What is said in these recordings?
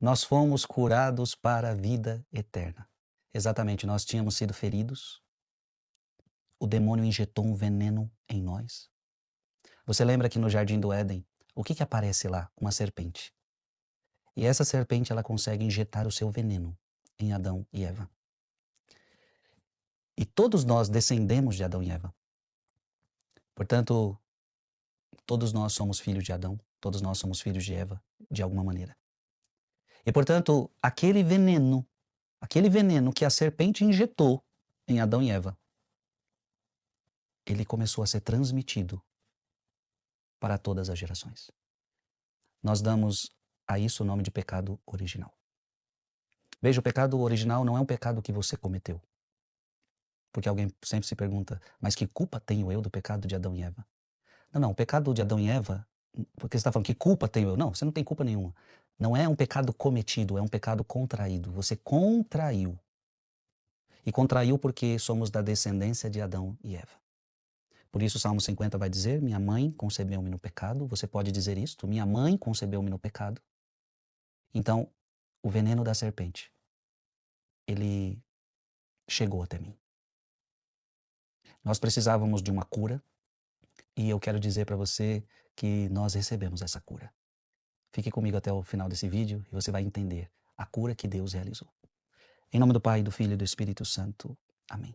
Nós fomos curados para a vida eterna. Exatamente, nós tínhamos sido feridos. O demônio injetou um veneno em nós. Você lembra que no Jardim do Éden, o que aparece lá? Uma serpente. E essa serpente, ela consegue injetar o seu veneno em Adão e Eva. E todos nós descendemos de Adão e Eva. Portanto, todos nós somos filhos de Adão, todos nós somos filhos de Eva, de alguma maneira. E, portanto, aquele veneno que a serpente injetou em Adão e Eva, ele começou a ser transmitido para todas as gerações. Nós damos a isso o nome de pecado original. Veja, o pecado original não é um pecado que você cometeu. Porque alguém sempre se pergunta, mas que culpa tenho eu do pecado de Adão e Eva? Não, o pecado de Adão e Eva, porque você está falando, que culpa tenho eu? Não, você não tem culpa nenhuma. Não é um pecado cometido, é um pecado contraído. Você contraiu. E contraiu porque somos da descendência de Adão e Eva. Por isso o Salmo 50 vai dizer, minha mãe concebeu-me no pecado. Você pode dizer isto, minha mãe concebeu-me no pecado. Então, o veneno da serpente, ele chegou até mim. Nós precisávamos de uma cura. E eu quero dizer para você que nós recebemos essa cura. Fique comigo até o final desse vídeo e você vai entender a cura que Deus realizou. Em nome do Pai, do Filho e do Espírito Santo. Amém.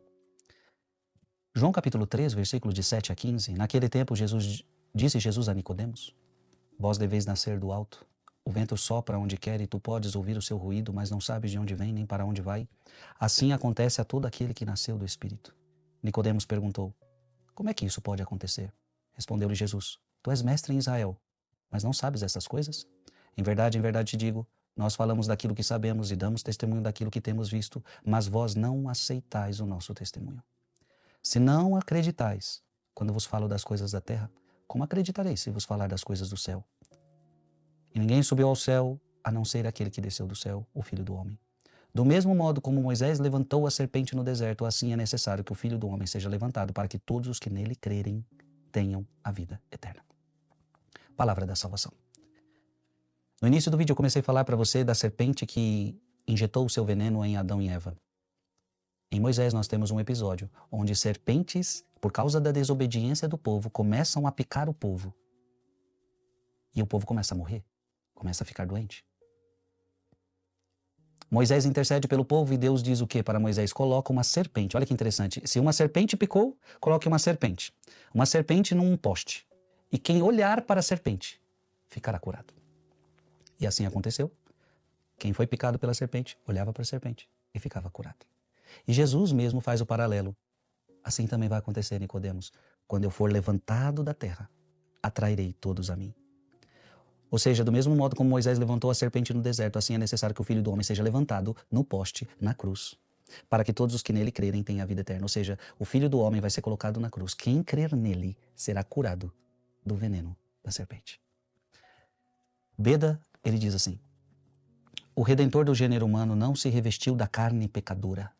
João capítulo 3, versículos de 7 a 15. Naquele tempo disse Jesus a Nicodemos: Vós deveis nascer do alto. O vento sopra onde quer e tu podes ouvir o seu ruído, mas não sabes de onde vem nem para onde vai. Assim acontece a todo aquele que nasceu do Espírito. Nicodemos perguntou: Como é que isso pode acontecer? Respondeu-lhe Jesus: Tu és mestre em Israel, mas não sabes essas coisas? Em verdade te digo, nós falamos daquilo que sabemos e damos testemunho daquilo que temos visto, mas vós não aceitais o nosso testemunho. Se não acreditais quando vos falo das coisas da terra, como acreditareis se vos falar das coisas do céu? E ninguém subiu ao céu, a não ser aquele que desceu do céu, o Filho do Homem. Do mesmo modo como Moisés levantou a serpente no deserto, assim é necessário que o Filho do Homem seja levantado, para que todos os que nele crerem tenham a vida eterna. Palavra da salvação. No início do vídeo eu comecei a falar para você da serpente que injetou o seu veneno em Adão e Eva. Em Moisés nós temos um episódio onde serpentes, por causa da desobediência do povo, começam a picar o povo. E o povo começa a morrer, começa a ficar doente. Moisés intercede pelo povo e Deus diz o que para Moisés? Coloca uma serpente. Olha que interessante. Se uma serpente picou, coloque uma serpente. Uma serpente num poste. E quem olhar para a serpente ficará curado. E assim aconteceu. Quem foi picado pela serpente, olhava para a serpente e ficava curado. E Jesus mesmo faz o paralelo. Assim também vai acontecer, Nicodemos. Quando eu for levantado da terra, atrairei todos a mim. Ou seja, do mesmo modo como Moisés levantou a serpente no deserto, assim é necessário que o Filho do Homem seja levantado no poste, na cruz, para que todos os que nele crerem tenham a vida eterna. Ou seja, o Filho do Homem vai ser colocado na cruz. Quem crer nele será curado do veneno da serpente. Beda, ele diz assim: o Redentor do gênero humano não se revestiu da carne pecadora,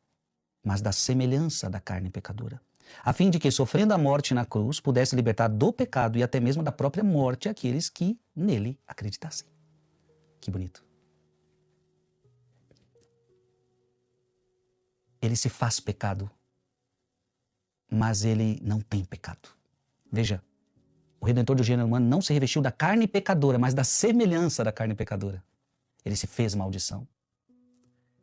mas da semelhança da carne pecadora, a fim de que, sofrendo a morte na cruz, pudesse libertar do pecado e até mesmo da própria morte aqueles que nele acreditassem. Que bonito. Ele se faz pecado, mas ele não tem pecado. Veja, o Redentor do gênero humano não se revestiu da carne pecadora, mas da semelhança da carne pecadora. Ele se fez maldição.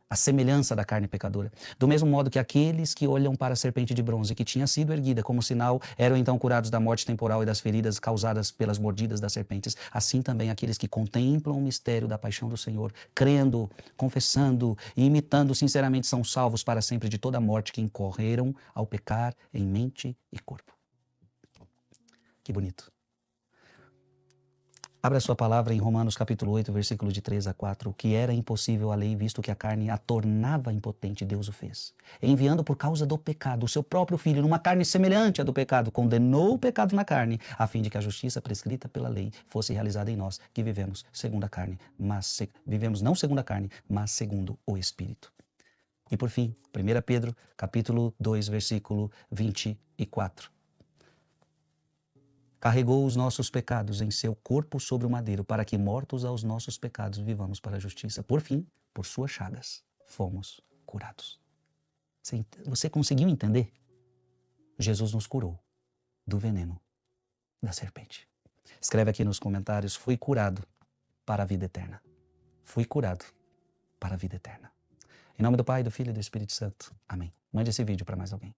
A semelhança da carne pecadora. Do mesmo modo que aqueles que olham para a serpente de bronze que tinha sido erguida como sinal eram então curados da morte temporal e das feridas causadas pelas mordidas das serpentes, assim também aqueles que contemplam o mistério da paixão do Senhor, crendo, confessando e imitando sinceramente, são salvos para sempre de toda a morte que incorreram ao pecar em mente e corpo. Que bonito. Abra sua palavra em Romanos capítulo 8, versículo de 3 a 4. O que era impossível à lei, visto que a carne a tornava impotente, Deus o fez. Enviando por causa do pecado o seu próprio Filho, numa carne semelhante à do pecado, condenou o pecado na carne, a fim de que a justiça prescrita pela lei fosse realizada em nós, que vivemos segundo a carne, vivemos não segundo a carne, mas segundo o Espírito. E por fim, 1 Pedro capítulo 2, versículo 24. carregou os nossos pecados em seu corpo sobre o madeiro, para que, mortos aos nossos pecados, vivamos para a justiça. Por fim, por suas chagas, fomos curados. Você conseguiu entender? Jesus nos curou do veneno da serpente. Escreve aqui nos comentários: fui curado para a vida eterna. Fui curado para a vida eterna. Em nome do Pai, do Filho e do Espírito Santo. Amém. Mande esse vídeo para mais alguém.